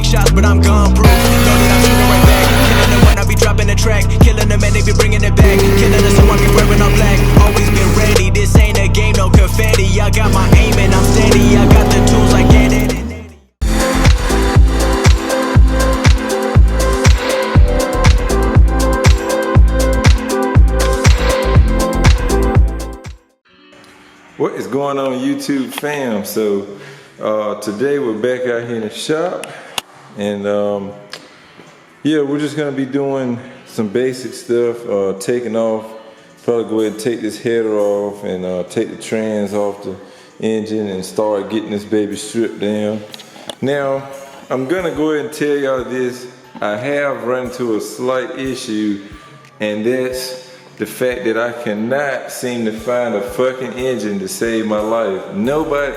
shots, but I'm gun proof. Know that I'm shooting right back. Killing them when I be dropping the track. Killing them and they be bringing it back. Killing us so I be wearing all black. Always been ready, this ain't a game, no confetti. I got my aim and I'm steady. I got the tools like Eddie. What is going on, YouTube fam? So today we're back out here in the shop, and yeah, we're just gonna be doing some basic stuff, taking off, probably go ahead and take this header off and take the trans off the engine and start getting this baby stripped down. Now, I'm gonna go ahead and tell y'all this. I have run into a slight issue, and that's the fact that I cannot seem to find a fucking engine to save my life.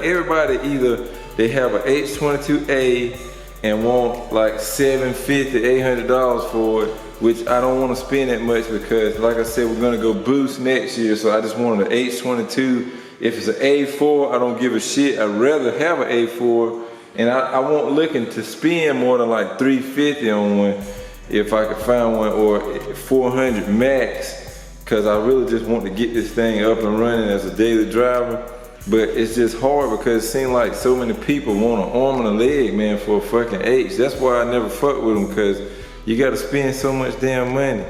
Everybody either they have an H22A and want like $750, $800 for it, which I don't want to spend that much because, like I said, we're gonna go boost next year. So I just wanted an H22. If it's an A4, I don't give a shit. I'd rather have an A4, and I won't looking to spend more than like $350 on one if I could find one, or $400 max. Because I really just want to get this thing up and running as a daily driver. But it's just hard because it seems like so many people want an arm and a leg, man, for a fucking H. That's why I never fuck with them, because you got to spend so much damn money.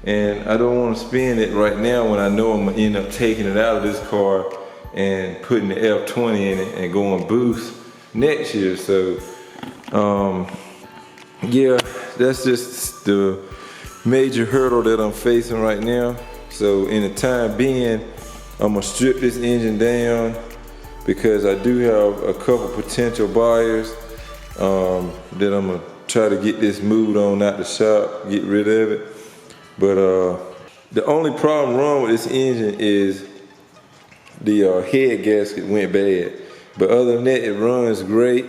And I don't want to spend it right now when I know I'm going to end up taking it out of this car and putting the F20 in it and going boost next year. So, yeah, that's just the major hurdle that I'm facing right now. So in the time being, I'm gonna strip this engine down because I do have a couple potential buyers that I'm gonna try to get this moved on out the shop, get rid of it. But the only problem wrong with this engine is the head gasket went bad. But other than that, it runs great.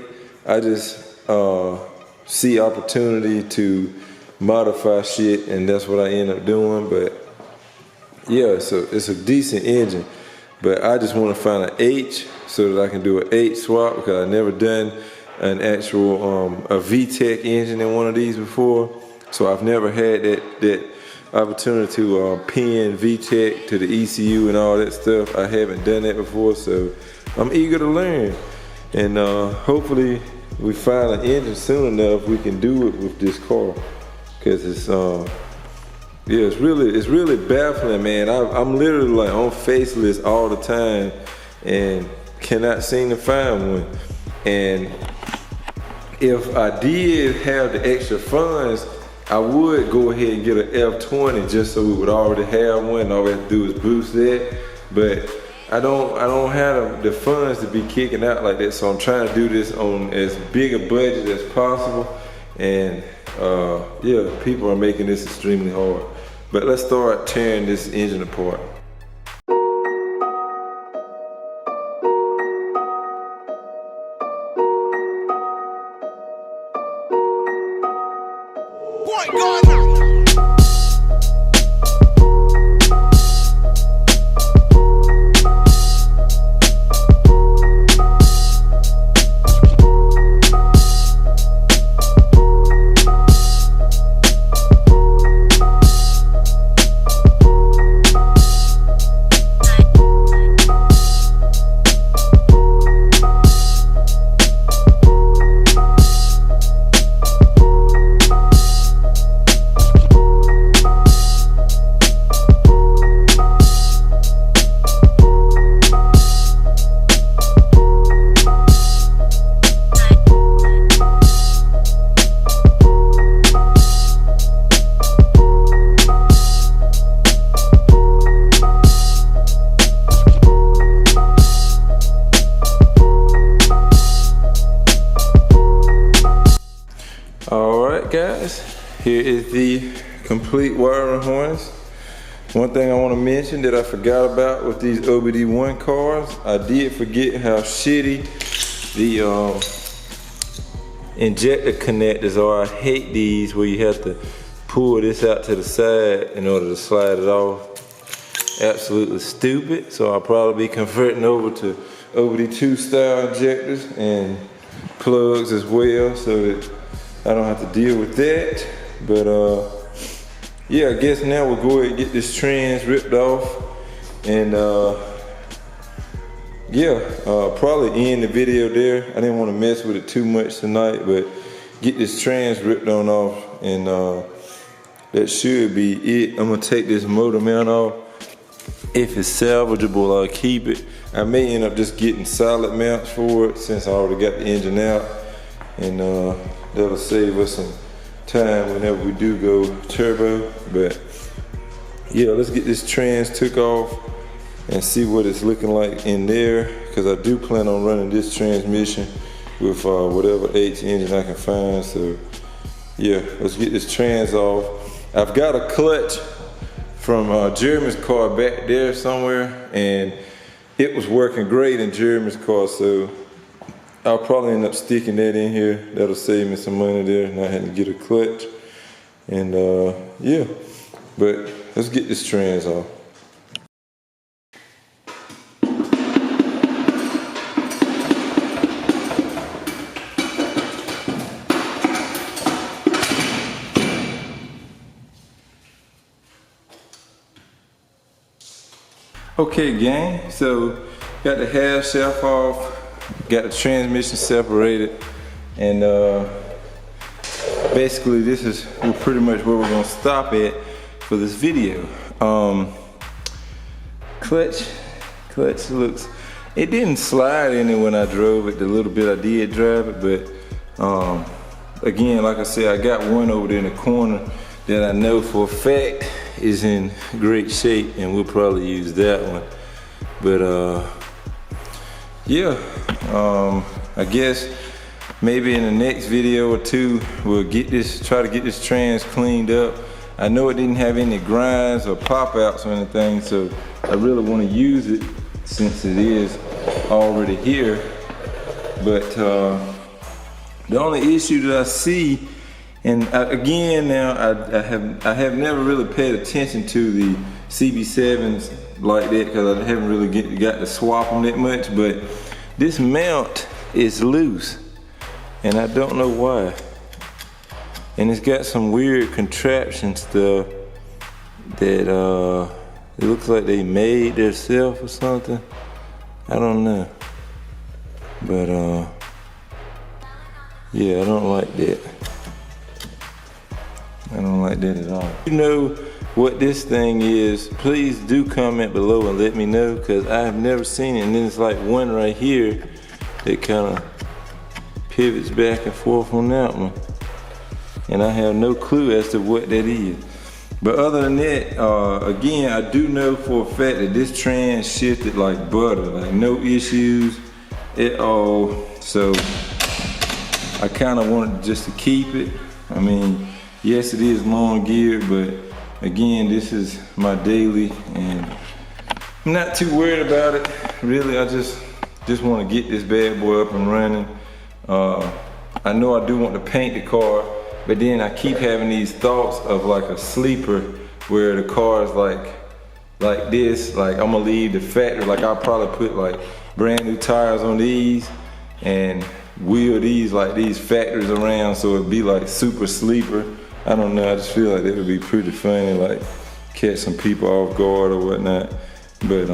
I just see opportunity to modify shit, and that's what I end up doing. But yeah, so it's a decent engine, but I just want to find an H so that I can do an H swap, because I've never done an actual a VTEC engine in one of these before. So I've never had that opportunity to pin VTEC to the ECU and all that stuff. I haven't done that before, so I'm eager to learn. And hopefully we find an engine soon enough we can do it with this car, because it's yeah, it's really baffling, man. I'm literally like on Faceless all the time and cannot seem to find one. And if I did have the extra funds, I would go ahead and get an F20 just so we would already have one. All we have to do is boost that. But I don't have the funds to be kicking out like that. So I'm trying to do this on as big a budget as possible. And yeah, people are making this extremely hard. But let's start tearing this engine apart. Guys, here is the complete wiring harness. One thing I want to mention that I forgot about with these OBD1 cars, I did forget how shitty the injector connectors are. I hate these where you have to pull this out to the side in order to slide it off. Absolutely stupid. So I'll probably be converting over to OBD2 style injectors and plugs as well, so that I don't have to deal with that. But yeah, I guess now we'll go ahead and get this trans ripped off, and yeah, probably end the video there. I didn't want to mess with it too much tonight, but get this trans ripped on off, and that should be it. I'm gonna take this motor mount off. If it's salvageable, I'll keep it. I may end up just getting solid mounts for it since I already got the engine out, and that'll save us some time whenever we do go turbo. But yeah, let's get this trans took off and see what it's looking like in there, because I do plan on running this transmission with whatever H engine I can find. So yeah, let's get this trans off. I've got a clutch from Jeremy's car back there somewhere, and it was working great in Jeremy's car, so I'll probably end up sticking that in here. That'll save me some money there, not having to get a clutch. And yeah, but let's get this trans off. Okay, gang, so got the half shaft off, got the transmission separated, and basically this is pretty much where we're gonna stop at for this video. Clutch looks, it didn't slide any when I drove it, the little bit I did drive it, but again, like I said, I got one over there in the corner that I know for a fact is in great shape, and we'll probably use that one. But yeah, I guess maybe in the next video or two we'll try to get this trans cleaned up. I know it didn't have any grinds or pop outs or anything, so I really want to use it since it is already here. But the only issue that I see, and again now, I have never really paid attention to the CB7s like that, because I haven't really got to swap them that much, but this mount is loose, and I don't know why. And it's got some weird contraption stuff that it looks like they made themselves or something. I don't know. But yeah, I don't like that. I don't like that at all. If you know what this thing is, please do comment below and let me know, because I have never seen it. And then it's like one right here that kind of pivots back and forth on that one, and I have no clue as to what that is. But other than that, again, I do know for a fact that this trans shifted like butter, like no issues at all. So I kind of wanted just to keep it. I mean, yes, it is long geared, but again, this is my daily, and I'm not too worried about it. Really, I just want to get this bad boy up and running. I know I do want to paint the car, but then I keep having these thoughts of like a sleeper where the car is like this, like I'm gonna leave the factory, like I'll probably put like brand new tires on these and wheel these like these factories around, so it'd be like super sleeper. I don't know, I just feel like that would be pretty funny, like catch some people off guard or whatnot. But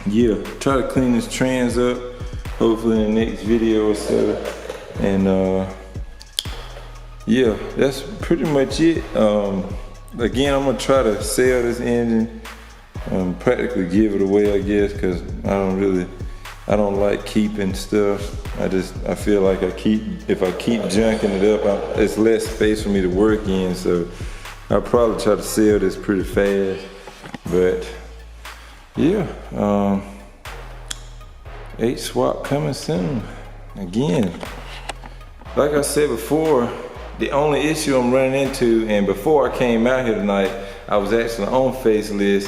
yeah, try to clean this trans up, hopefully in the next video or so. And yeah, that's pretty much it. Again, I'm gonna try to sell this engine, practically give it away, I guess, because I don't like keeping stuff. I feel like if I keep junking it up, it's less space for me to work in, so I'll probably try to sell this pretty fast. But yeah, H swap coming soon. Again, like I said before, the only issue I'm running into, and before I came out here tonight, I was actually on Faceless,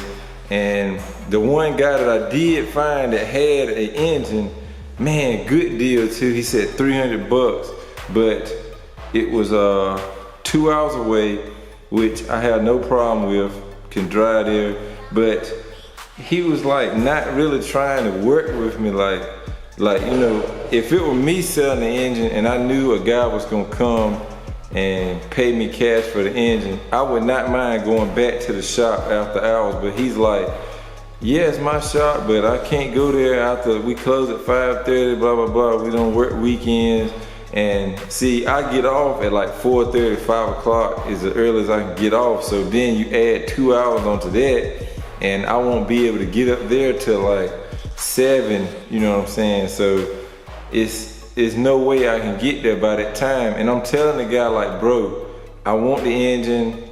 and the one guy that I did find that had an engine, man, good deal too. He said $300, but it was 2 hours away, which I had no problem with, can drive there. But he was like not really trying to work with me, like like, you know, if it were me selling the engine and I knew a guy was gonna come and pay me cash for the engine, I would not mind going back to the shop after hours. But he's like, yeah, it's my shop, but I can't go there after we close at 5:30, blah, blah, blah. We don't work weekends. And see, I get off at like 4:30, 5 o'clock is the earliest I can get off. So then you add 2 hours onto that, and I won't be able to get up there till like 7, you know what I'm saying? So it's no way I can get there by that time. And I'm telling the guy, like, bro, I want the engine.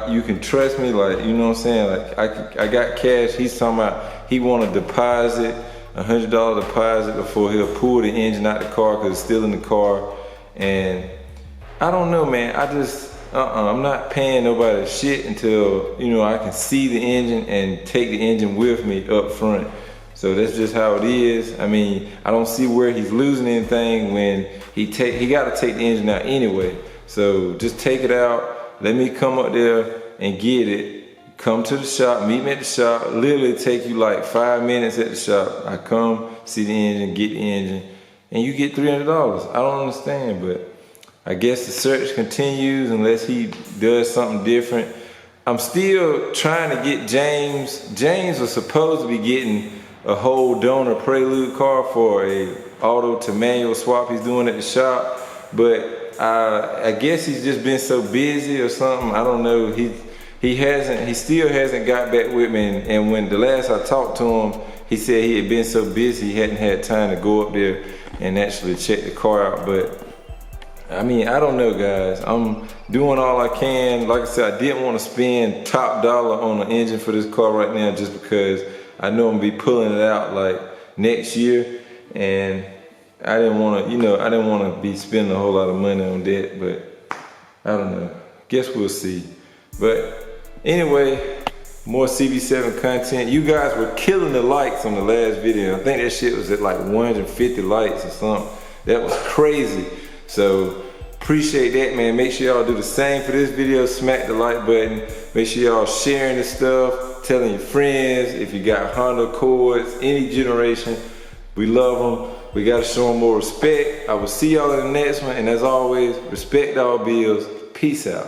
You can trust me, like, you know what I'm saying? Like, I got cash. He's talking about he want a deposit, $100 deposit before he'll pull the engine out the car because it's still in the car. And I don't know, man. I just, I'm not paying nobody shit until, you know, I can see the engine and take the engine with me up front. So that's just how it is. I mean, I don't see where he's losing anything when he got to take the engine out anyway. So just take it out. Let me come up there and get it. Come to the shop, meet me at the shop. Literally take you like 5 minutes at the shop. I come, see the engine, get the engine, and you get $300. I don't understand, but I guess the search continues unless he does something different. I'm still trying to get James. James was supposed to be getting a whole donor prelude car for a auto to manual swap he's doing at the shop, but I guess he's just been so busy or something. I don't know. He still hasn't got back with me. And when the last I talked to him, he said he had been so busy he hadn't had time to go up there and actually check the car out. But I mean, I don't know, guys. I'm doing all I can. Like I said, I didn't want to spend top dollar on an engine for this car right now just because I know I'm gonna be pulling it out like next year, and I didn't want to, you know, I didn't want to be spending a whole lot of money on that. But I don't know. Guess we'll see. But anyway, more CB7 content. You guys were killing the likes on the last video. I think that shit was at like 150 likes or something. That was crazy. So appreciate that, man. Make sure y'all do the same for this video. Smack the like button. Make sure y'all sharing this stuff, telling your friends. If you got Honda Accords, any generation, we love them. We gotta show them more respect. I will see y'all in the next one. And as always, respect all bills. Peace out.